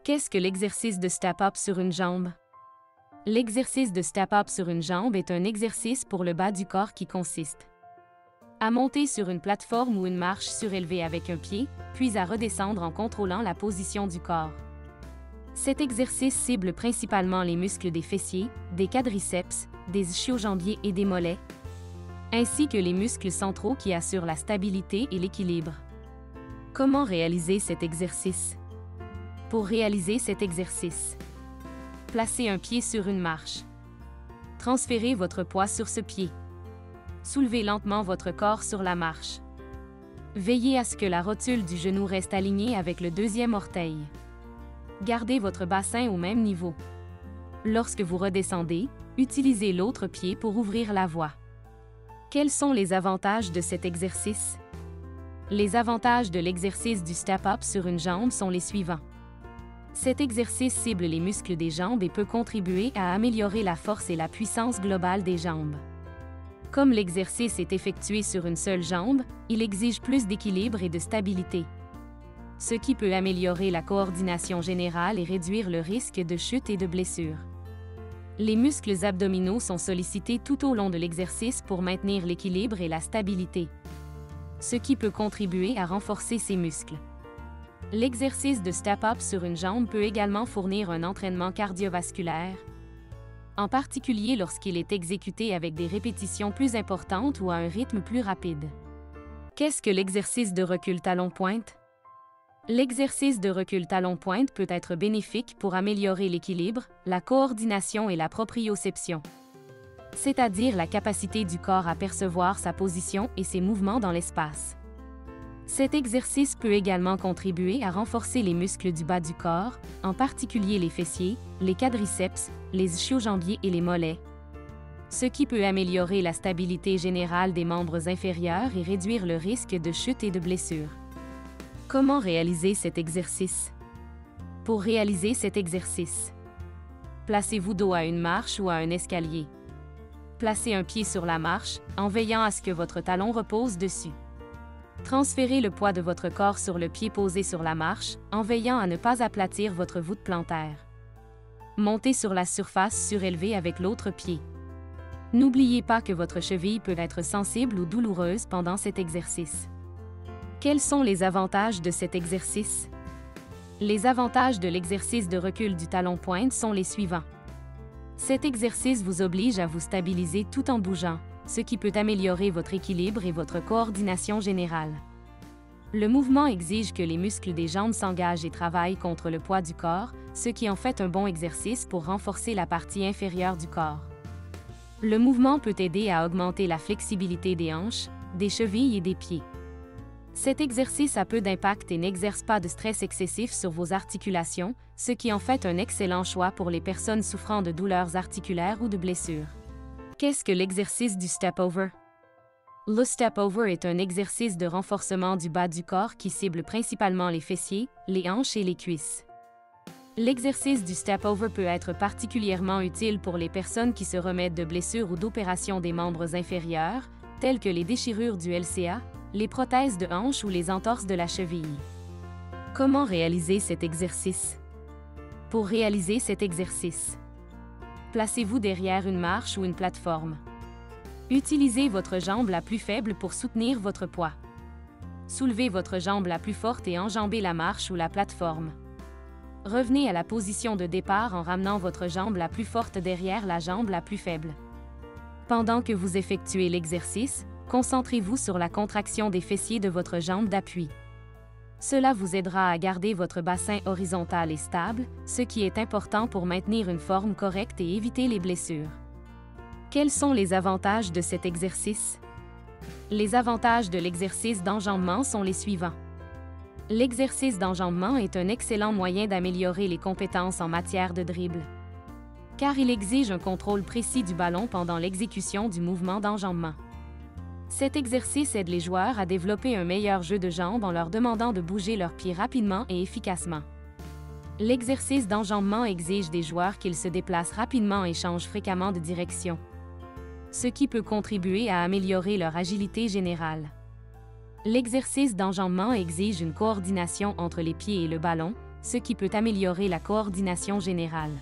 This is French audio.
Qu'est-ce que l'exercice de step-up sur une jambe? L'exercice de step-up sur une jambe est un exercice pour le bas du corps qui consiste à monter sur une plateforme ou une marche surélevée avec un pied, puis à redescendre en contrôlant la position du corps. Cet exercice cible principalement les muscles des fessiers, des quadriceps, des ischio-jambiers et des mollets, ainsi que les muscles centraux qui assurent la stabilité et l'équilibre. Comment réaliser cet exercice? Pour réaliser cet exercice, placez un pied sur une marche. Transférez votre poids sur ce pied. Soulevez lentement votre corps sur la marche. Veillez à ce que la rotule du genou reste alignée avec le deuxième orteil. Gardez votre bassin au même niveau. Lorsque vous redescendez, utilisez l'autre pied pour ouvrir la voie. Quels sont les avantages de cet exercice? Les avantages de l'exercice du step-up sur une jambe sont les suivants. Cet exercice cible les muscles des jambes et peut contribuer à améliorer la force et la puissance globale des jambes. Comme l'exercice est effectué sur une seule jambe, il exige plus d'équilibre et de stabilité, ce qui peut améliorer la coordination générale et réduire le risque de chute et de blessure. Les muscles abdominaux sont sollicités tout au long de l'exercice pour maintenir l'équilibre et la stabilité, ce qui peut contribuer à renforcer ces muscles. L'exercice de step-up sur une jambe peut également fournir un entraînement cardiovasculaire, en particulier lorsqu'il est exécuté avec des répétitions plus importantes ou à un rythme plus rapide. Qu'est-ce que l'exercice de recul talon-pointe? L'exercice de recul talon-pointe peut être bénéfique pour améliorer l'équilibre, la coordination et la proprioception, c'est-à-dire la capacité du corps à percevoir sa position et ses mouvements dans l'espace. Cet exercice peut également contribuer à renforcer les muscles du bas du corps, en particulier les fessiers, les quadriceps, les ischio-jambiers et les mollets, ce qui peut améliorer la stabilité générale des membres inférieurs et réduire le risque de chute et de blessure. Comment réaliser cet exercice? Pour réaliser cet exercice, placez-vous dos à une marche ou à un escalier. Placez un pied sur la marche, en veillant à ce que votre talon repose dessus. Transférez le poids de votre corps sur le pied posé sur la marche, en veillant à ne pas aplatir votre voûte plantaire. Montez sur la surface surélevée avec l'autre pied. N'oubliez pas que votre cheville peut être sensible ou douloureuse pendant cet exercice. Quels sont les avantages de cet exercice? Les avantages de l'exercice de recul du talon-pointe sont les suivants. Cet exercice vous oblige à vous stabiliser tout en bougeant, ce qui peut améliorer votre équilibre et votre coordination générale. Le mouvement exige que les muscles des jambes s'engagent et travaillent contre le poids du corps, ce qui en fait un bon exercice pour renforcer la partie inférieure du corps. Le mouvement peut aider à augmenter la flexibilité des hanches, des chevilles et des pieds. Cet exercice a peu d'impact et n'exerce pas de stress excessif sur vos articulations, ce qui en fait un excellent choix pour les personnes souffrant de douleurs articulaires ou de blessures. Qu'est-ce que l'exercice du step-over? Le step-over est un exercice de renforcement du bas du corps qui cible principalement les fessiers, les hanches et les cuisses. L'exercice du step-over peut être particulièrement utile pour les personnes qui se remettent de blessures ou d'opérations des membres inférieurs, telles que les déchirures du LCA, les prothèses de hanche ou les entorses de la cheville. Comment réaliser cet exercice? Pour réaliser cet exercice, placez-vous derrière une marche ou une plateforme. Utilisez votre jambe la plus faible pour soutenir votre poids. Soulevez votre jambe la plus forte et enjambez la marche ou la plateforme. Revenez à la position de départ en ramenant votre jambe la plus forte derrière la jambe la plus faible. Pendant que vous effectuez l'exercice, concentrez-vous sur la contraction des fessiers de votre jambe d'appui. Cela vous aidera à garder votre bassin horizontal et stable, ce qui est important pour maintenir une forme correcte et éviter les blessures. Quels sont les avantages de cet exercice? Les avantages de l'exercice d'enjambement sont les suivants. L'exercice d'enjambement est un excellent moyen d'améliorer les compétences en matière de dribble, car il exige un contrôle précis du ballon pendant l'exécution du mouvement d'enjambement. Cet exercice aide les joueurs à développer un meilleur jeu de jambes en leur demandant de bouger leurs pieds rapidement et efficacement. L'exercice d'enjambement exige des joueurs qu'ils se déplacent rapidement et changent fréquemment de direction, ce qui peut contribuer à améliorer leur agilité générale. L'exercice d'enjambement exige une coordination entre les pieds et le ballon, ce qui peut améliorer la coordination générale.